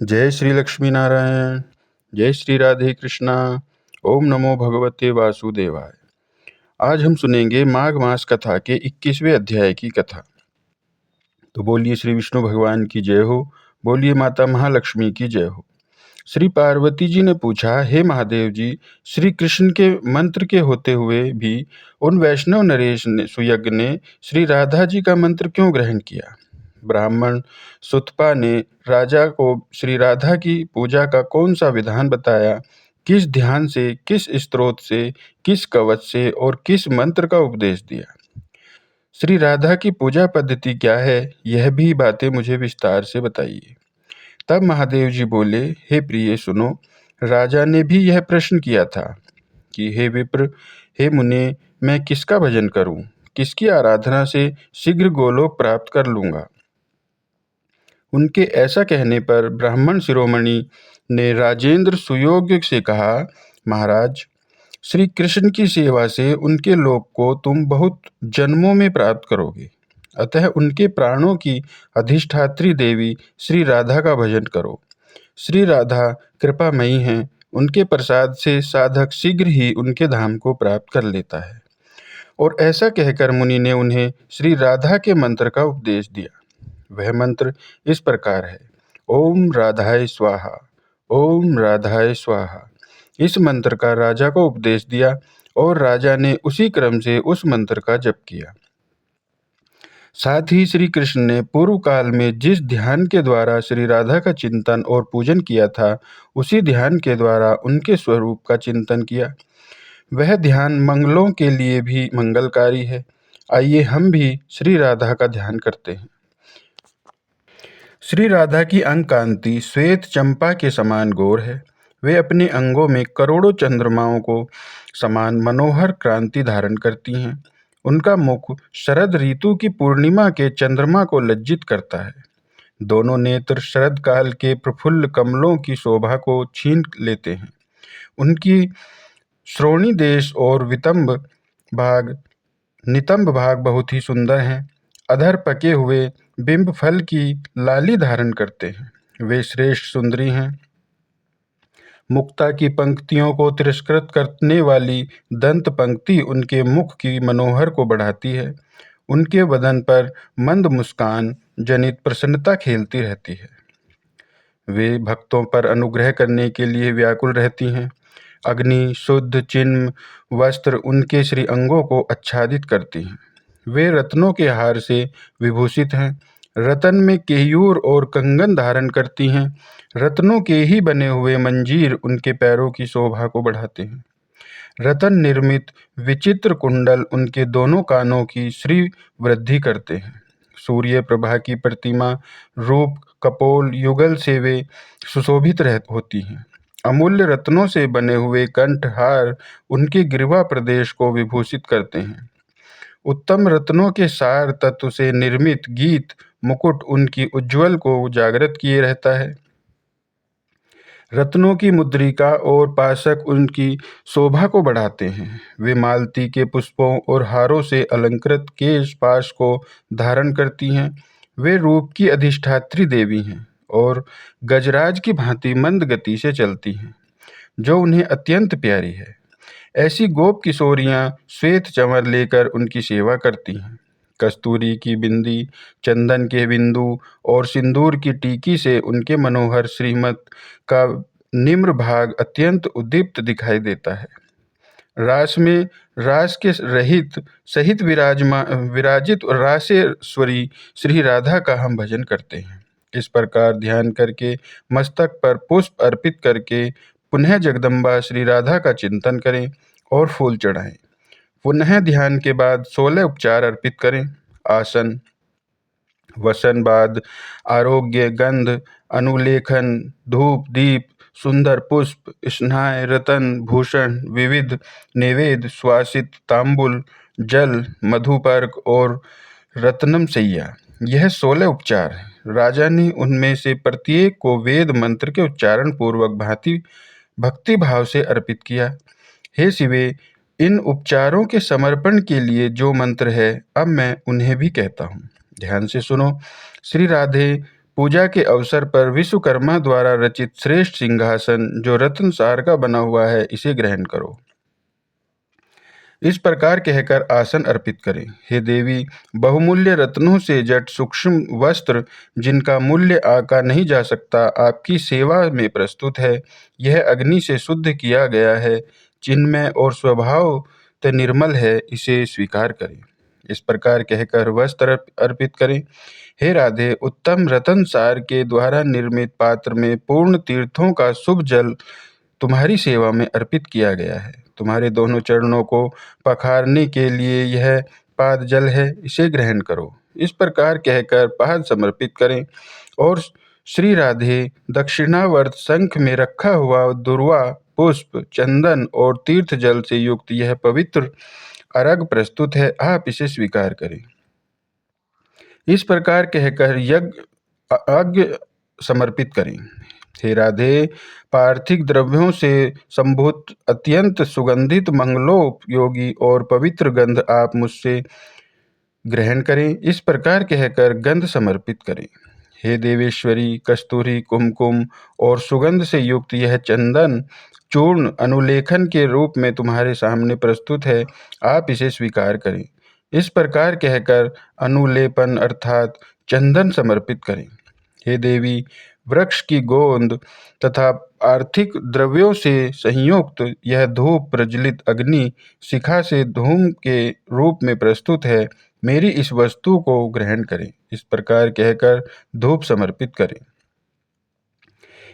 जय श्री लक्ष्मी नारायण। जय श्री राधे कृष्णा। ओम नमो भगवते वासुदेवाय। आज हम सुनेंगे माघ मास कथा के 21वें अध्याय की कथा। तो बोलिए श्री विष्णु भगवान की जय हो, बोलिए माता महालक्ष्मी की जय हो। श्री पार्वती जी ने पूछा, हे महादेव जी, श्री कृष्ण के मंत्र के होते हुए भी उन वैष्णव नरेश ने सुयज्ञ ने श्री राधा जी का मंत्र क्यों ग्रहण किया? ब्राह्मण सुतपा ने राजा को श्री राधा की पूजा का कौन सा विधान बताया? किस ध्यान से, किस स्तोत्र से, किस कवच से और किस मंत्र का उपदेश दिया? श्री राधा की पूजा पद्धति क्या है, यह भी बातें मुझे विस्तार से बताइए। तब महादेव जी बोले, हे प्रिय सुनो, राजा ने भी यह प्रश्न किया था कि हे विप्र, हे मुने, मैं किसका भजन करूं, किसकी आराधना से शीघ्र गोलोक प्राप्त कर लूंगा। उनके ऐसा कहने पर ब्राह्मण शिरोमणि ने राजेंद्र सुयोग्य से कहा, महाराज, श्री कृष्ण की सेवा से उनके लोक को तुम बहुत जन्मों में प्राप्त करोगे। अतः उनके प्राणों की अधिष्ठात्री देवी श्री राधा का भजन करो। श्री राधा कृपामयी हैं, उनके प्रसाद से साधक शीघ्र ही उनके धाम को प्राप्त कर लेता है। और ऐसा कहकर मुनि ने उन्हें श्री राधा के मंत्र का उपदेश दिया। वह मंत्र इस प्रकार है, ओम राधाय स्वाहा, ओम राधाय स्वाहा। इस मंत्र का राजा को उपदेश दिया और राजा ने उसी क्रम से उस मंत्र का जप किया। साथ ही श्री कृष्ण ने पूर्व काल में जिस ध्यान के द्वारा श्री राधा का चिंतन और पूजन किया था, उसी ध्यान के द्वारा उनके स्वरूप का चिंतन किया। वह ध्यान मंगलों के लिए भी मंगलकारी है। आइए हम भी श्री राधा का ध्यान करते हैं। श्री राधा की अंग कांति श्वेत चंपा के समान गौर है। वे अपने अंगों में करोड़ों चंद्रमाओं को समान मनोहर क्रांति धारण करती हैं। उनका मुख शरद ऋतु की पूर्णिमा के चंद्रमा को लज्जित करता है। दोनों नेत्र शरद काल के प्रफुल्ल कमलों की शोभा को छीन लेते हैं। उनकी श्रोणी देश और नितंब भाग बहुत ही सुंदर हैं। अधर पके हुए बिंब फल की लाली धारण करते हैं। वे श्रेष्ठ सुंदरी हैं। मुक्ता की पंक्तियों को तिरस्कृत करने वाली दंत पंक्ति उनके मुख की मनोहर को बढ़ाती है। उनके वदन पर मंद मुस्कान जनित प्रसन्नता खेलती रहती है। वे भक्तों पर अनुग्रह करने के लिए व्याकुल रहती हैं। अग्नि शुद्ध चिन्ह वस्त्र उनके श्री अंगों को आच्छादित करती हैं। वे रत्नों के हार से विभूषित हैं। रतन में केयूर और कंगन धारण करती हैं। रत्नों के ही बने हुए मंजीर उनके पैरों की शोभा को बढ़ाते हैं। रतन निर्मित विचित्र कुंडल उनके दोनों कानों की श्री वृद्धि करते हैं। सूर्य प्रभा की प्रतिमा रूप कपोल युगल से वे सुशोभित होती हैं। अमूल्य रत्नों से बने हुए कंठहार उनके गिरवा प्रदेश को विभूषित करते हैं। उत्तम रत्नों के सार तत्व से निर्मित गीत मुकुट उनकी उज्ज्वल को जागृत किए रहता है। रत्नों की मुद्रिका और पाशक उनकी शोभा को बढ़ाते हैं। वे मालती के पुष्पों और हारों से अलंकृत केश पाश को धारण करती हैं। वे रूप की अधिष्ठात्री देवी हैं और गजराज की भांति मंद गति से चलती हैं, जो उन्हें अत्यंत प्यारी है। ऐसी गोप किशोरियाँ श्वेत चंवर लेकर उनकी सेवा करती हैं। कस्तूरी की बिंदी, चंदन के बिंदु और सिंदूर की टीकी से उनके मनोहर श्रीमत का निम्र भाग अत्यंत उद्दीप्त दिखाई देता है। रास में रास के रहित सहित विराजित रासेश्वरी श्री राधा का हम भजन करते हैं। इस प्रकार ध्यान करके मस्तक पर पुष्प अर्पित करके पुनः जगदम्बा श्री राधा का चिंतन करें और फूल चढ़ाएं। पुनः ध्यान के बाद 16 उपचार अर्पित करें। आसन, वसन, बाद, आरोग्य, गंध, अनुलेखन, धूप, दीप, सुंदर पुष्प, स्नाय, रतन, भूषण, विविध नैवेद्य, स्वासित तांबुल, जल, मधुपर्क और रत्नम सैया, यह 16 उपचार हैं। राजा ने उनमें से प्रत्येक को वेद मंत्र के उच्चारण पूर्वक भक्ति भाव से अर्पित किया। हे शिवे, इन उपचारों के समर्पण के लिए जो मंत्र है, अब मैं उन्हें भी कहता हूँ। ध्यान से सुनो। श्री राधे पूजा के अवसर पर विश्वकर्मा द्वारा रचित श्रेष्ठ सिंहासन जो रत्न सार का बना हुआ है, इसे ग्रहण करो। इस प्रकार कहकर आसन अर्पित करें। हे देवी, बहुमूल्य रत्नों से जट सूक्ष्म वस्त्र जिनका मूल्य आका नहीं जा सकता, आपकी सेवा में प्रस्तुत है। यह अग्नि से शुद्ध किया गया है, चिन्मय और स्वभाव ते निर्मल है, इसे स्वीकार करें। इस प्रकार कहकर वस्त्र अर्पित करें। हे राधे, उत्तम रतन सार के द्वारा निर्मित पात्र में पूर्ण तीर्थों का शुभ जल तुम्हारी सेवा में अर्पित किया गया है। तुम्हारे दोनों चरणों को पखारने के लिए यह पाद जल है, इसे ग्रहण करो। इस प्रकार कहकर पाद समर्पित करें और श्री राधे, दक्षिणावर्त शंख में रखा हुआ दुर्वा, पुष्प, चंदन और तीर्थ जल से युक्त यह पवित्र अर्घ प्रस्तुत है, आप इसे स्वीकार करें। इस प्रकार कहकर यज्ञ समर्पित करें। हे राधे, पार्थिव द्रव्यों से संभूत अत्यंत सुगंधित, मंगलोपयोगी और पवित्र गंध आप मुझसे ग्रहण करें। इस प्रकार कहकर गंध समर्पित करें। हे देवेश्वरी, कस्तूरी, कुमकुम और सुगंध से युक्त यह चंदन चूर्ण अनुलेखन के रूप में तुम्हारे सामने प्रस्तुत है, आप इसे स्वीकार करें। इस प्रकार कहकर अनुलेपन अर्थात चंदन समर्पित करें। हे देवी, वृक्ष की गोंद तथा आर्थिक द्रव्यों से संयुक्त यह धूप प्रज्वलित अग्नि शिखा से धूम के रूप में प्रस्तुत है, मेरी इस वस्तु को ग्रहण करें। इस प्रकार कहकर धूप समर्पित करें।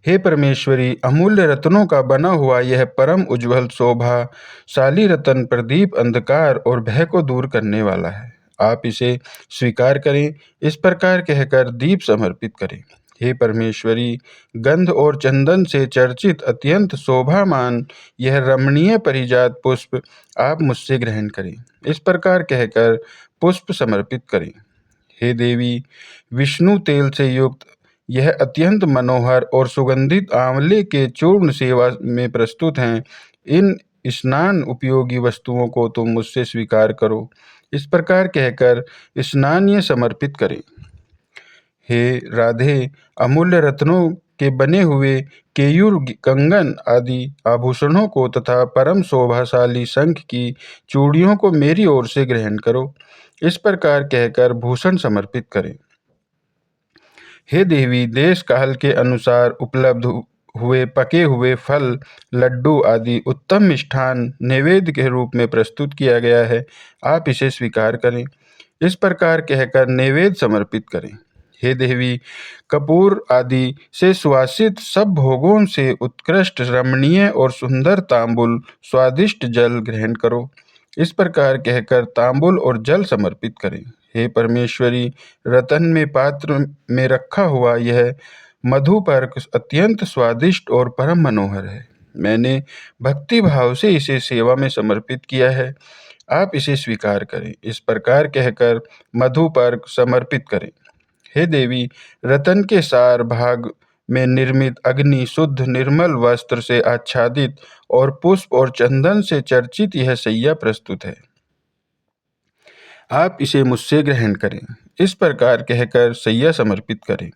हे परमेश्वरी, अमूल्य रत्नों का बना हुआ यह परम उज्ज्वल शोभाशाली रतन प्रदीप अंधकार और भय को दूर करने वाला है, आप इसे स्वीकार करें। इस प्रकार कहकर दीप समर्पित करें। हे परमेश्वरी, गंध और चंदन से चर्चित अत्यंत शोभामान यह रमणीय परिजात पुष्प आप मुझसे ग्रहण करें। इस प्रकार कहकर पुष्प समर्पित करें। हे देवी, विष्णु तेल से युक्त यह अत्यंत मनोहर और सुगंधित आंवले के चूर्ण सेवा में प्रस्तुत हैं। इन स्नान उपयोगी वस्तुओं को तुम मुझसे स्वीकार करो। इस प्रकार कहकर स्नानीय समर्पित करें। हे राधे, अमूल्य रत्नों के बने हुए केयूर, कंगन आदि आभूषणों को तथा परम शोभाशाली शंख की चूड़ियों को मेरी ओर से ग्रहण करो। इस प्रकार कहकर भूषण समर्पित करें। हे देवी, देश काल के अनुसार उपलब्ध हुए पके हुए फल, लड्डू आदि उत्तम मिष्ठान नैवेद्य के रूप में प्रस्तुत किया गया है, आप इसे स्वीकार करें। इस प्रकार कहकर नैवेद्य समर्पित करें। हे देवी, कपूर आदि से सुवासित सब भोगों से उत्कृष्ट रमणीय और सुंदर तांबुल, स्वादिष्ट जल ग्रहण करो। इस प्रकार कहकर तांबुल और जल समर्पित करें। हे परमेश्वरी, रतन में पात्र में रखा हुआ यह मधुपर्क अत्यंत स्वादिष्ट और परम मनोहर है। मैंने भक्ति भाव से इसे सेवा में समर्पित किया है, आप इसे स्वीकार करें। इस प्रकार कहकर मधुपर्क समर्पित करें। हे देवी, रतन के सार भाग में निर्मित अग्नि शुद्ध निर्मल वस्त्र से आच्छादित और पुष्प और चंदन से चर्चित यह सैया प्रस्तुत है, आप इसे मुझसे ग्रहण करें। इस प्रकार कहकर सैया समर्पित करें।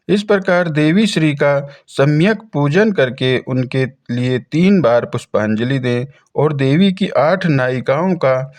इस प्रकार देवी श्री का सम्यक पूजन करके उनके लिए 3 बार पुष्पांजलि दें और देवी की 8 नायिकाओं का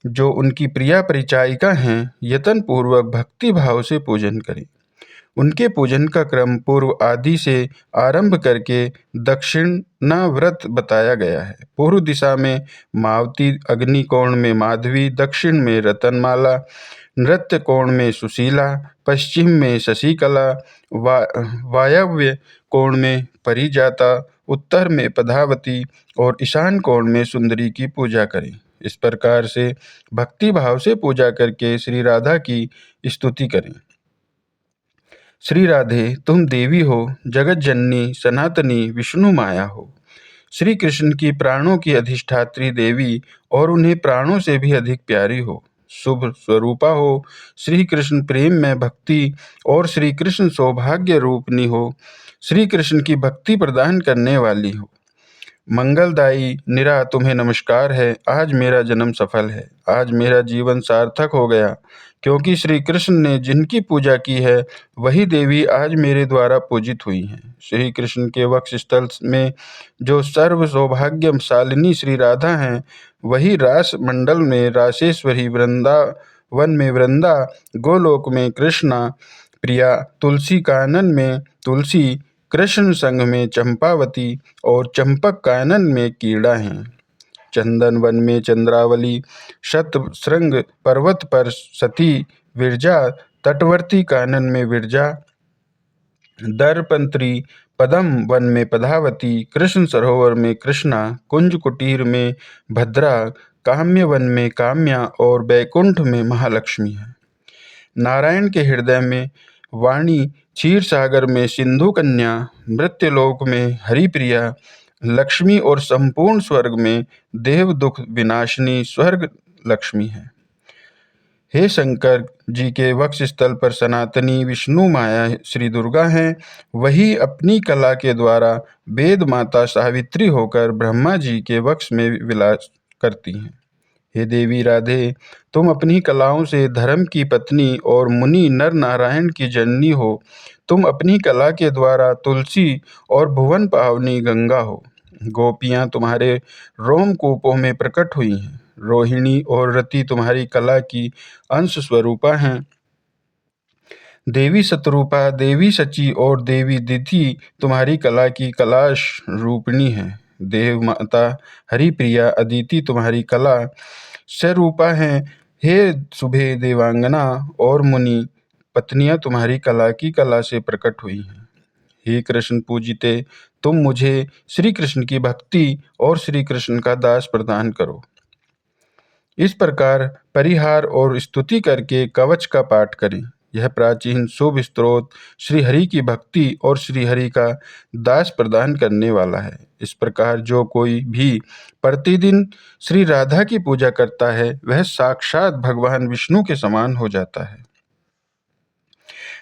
जो उनकी प्रिया परिचायिका हैं, यतन पूर्वक भक्ति भाव से पूजन करें। उनके पूजन का क्रम पूर्व आदि से आरंभ करके दक्षिणाव्रत बताया गया है। पूर्व दिशा में मावती, अग्नि कोण में माधवी, दक्षिण में रतनमाला, नृत्य कोण में सुशीला, पश्चिम में शशिकला, वायव्य कोण में परिजाता, उत्तर में पदावती और ईशान कोण में सुंदरी की पूजा करें। इस प्रकार से भक्ति भाव से पूजा करके श्री राधा की स्तुति करें। श्री राधे, तुम देवी हो, जगत जननी, सनातनी, विष्णु माया हो। श्री कृष्ण की प्राणों की अधिष्ठात्री देवी और उन्हें प्राणों से भी अधिक प्यारी हो। शुभ स्वरूपा हो। श्री कृष्ण प्रेम में भक्ति और श्री कृष्ण सौभाग्य रूपनी हो। श्री कृष्ण की भक्ति प्रदान करने वाली हो। मंगलदायी निरा तुम्हें नमस्कार है। आज मेरा जन्म सफल है, आज मेरा जीवन सार्थक हो गया, क्योंकि श्री कृष्ण ने जिनकी पूजा की है वही देवी आज मेरे द्वारा पूजित हुई हैं। श्री कृष्ण के वक्ष स्थल में जो सर्व सौभाग्यशालिनी श्री राधा हैं, वही रास मंडल में रासेश्वरी, वृंदावन में वृंदा, गोलोक में कृष्णा प्रिया, तुलसी कानन में तुलसी, कृष्ण संघ में चंपावती और चंपक कानन में कीड़ा हैं। चंदन वन में चंद्रावली, शतशृंग पर्वत पर सती विरजा, तटवर्ती कानन में विरजा, दर्पंत्री पदम वन में पदावती, कृष्ण सरोवर में कृष्णा, कुंज कुटीर में भद्रा, काम्य वन में काम्या और बैकुंठ में महालक्ष्मी है। नारायण के हृदय में वाणी, क्षीर सागर में सिंधु कन्या, मृत्युलोक में हरिप्रिया लक्ष्मी और संपूर्ण स्वर्ग में देव दुख विनाशिनी स्वर्ग लक्ष्मी है। हे शंकर जी के वक्ष स्थल पर सनातनी विष्णु माया श्री दुर्गा हैं। वही अपनी कला के द्वारा वेद माता सावित्री होकर ब्रह्मा जी के वक्ष में विलास करती हैं। हे देवी राधे, तुम अपनी कलाओं से धर्म की पत्नी और मुनि नर नारायण की जननी हो। तुम अपनी कला के द्वारा तुलसी और भुवन पावनी गंगा हो। गोपियाँ तुम्हारे रोमकूपों में प्रकट हुई हैं। रोहिणी और रति तुम्हारी कला की अंश स्वरूपा हैं। देवी शतरूपा, देवी सची और देवी दिति तुम्हारी कला की कलाश रूपिणी है। देव माता हरिप्रिया अदिति तुम्हारी कला स्वरूपा हैं। हे शुभे देवांगना और मुनि पत्नियां तुम्हारी कला की कला से प्रकट हुई हैं। हे कृष्ण पूजिते, तुम मुझे श्री कृष्ण की भक्ति और श्री कृष्ण का दास प्रदान करो। इस प्रकार परिहार और स्तुति करके कवच का पाठ करें। यह प्राचीन शुभ स्तोत्र श्री हरि की भक्ति और श्री हरि का दास प्रदान करने वाला है। इस प्रकार जो कोई भी प्रतिदिन श्री राधा की पूजा करता है, वह साक्षात भगवान विष्णु के समान हो जाता है।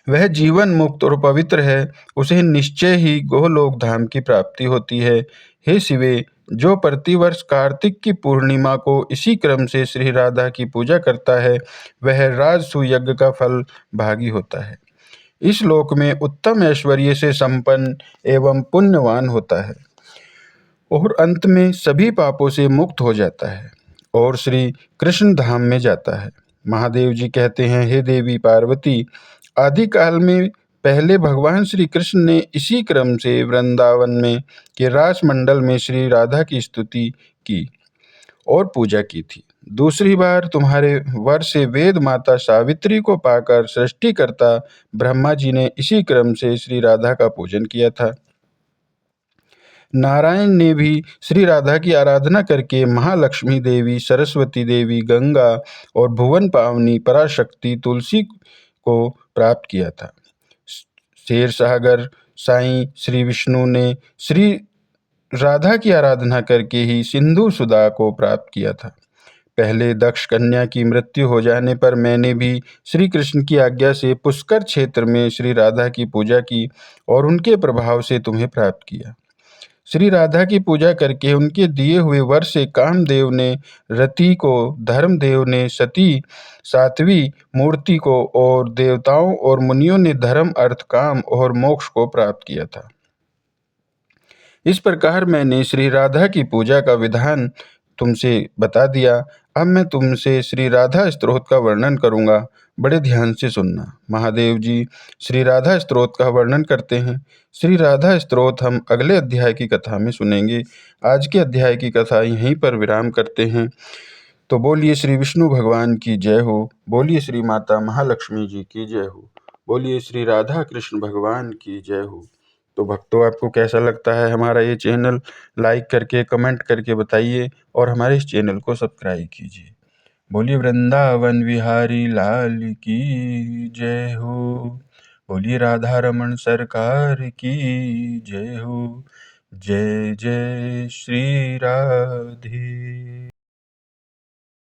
वह जीवन मुक्त और पवित्र है, उसे निश्चय ही गोलोक धाम की प्राप्ति होती है। हे शिवे, जो प्रतिवर्ष कार्तिक की पूर्णिमा को इसी क्रम से श्री राधा की पूजा करता है, वह राजसूय यज्ञ का फल भागी होता है। इस लोक में उत्तम ऐश्वर्य से संपन्न एवं पुण्यवान होता है और अंत में सभी पापों से मुक्त हो जाता है और श्री कृष्ण धाम में जाता है। महादेव जी कहते हैं, हे देवी पार्वती, आदि काल में पहले भगवान श्री कृष्ण ने इसी क्रम से वृंदावन में के रास मंडल में श्री राधा की स्तुति की और पूजा की थी। दूसरी बार तुम्हारे वर से वेद माता सावित्री को पाकर सृष्टिकर्ता ब्रह्मा जी ने इसी क्रम से श्री राधा का पूजन किया था। नारायण ने भी श्री राधा की आराधना करके महालक्ष्मी देवी, सरस्वती देवी, गंगा और भुवन पावनी पराशक्ति तुलसी को प्राप्त किया था। शेर सागर साईं श्री विष्णु ने श्री राधा की आराधना करके ही सिंधु सुधा को प्राप्त किया था। पहले दक्ष कन्या की मृत्यु हो जाने पर मैंने भी श्री कृष्ण की आज्ञा से पुष्कर क्षेत्र में श्री राधा की पूजा की और उनके प्रभाव से तुम्हें प्राप्त किया। श्री राधा की पूजा करके उनके दिए हुए वर से कामदेव ने रति को, धर्मदेव ने सती साध्वी मूर्ति को और देवताओं और मुनियों ने धर्म, अर्थ, काम और मोक्ष को प्राप्त किया था। इस प्रकार मैंने श्री राधा की पूजा का विधान तुमसे बता दिया। अब मैं तुमसे श्री राधा स्तोत्र का वर्णन करूंगा, बड़े ध्यान से सुनना। महादेव जी श्री राधा स्तोत्र का वर्णन करते हैं। श्री राधा स्तोत्र हम अगले अध्याय की कथा में सुनेंगे। आज के अध्याय की कथा यहीं पर विराम करते हैं। तो बोलिए श्री विष्णु भगवान की जय हो, बोलिए श्री माता महालक्ष्मी जी की जय हो, बोलिए श्री राधा कृष्ण भगवान की जय हो। तो भक्तों, आपको कैसा लगता है हमारा ये चैनल? लाइक करके, कमेंट करके बताइए और हमारे इस चैनल को सब्सक्राइब कीजिए। बोलिए वृंदावन विहारी लाल की जय हो, बोलिए राधा रमण सरकार की जय हो। जय जय श्री राधे।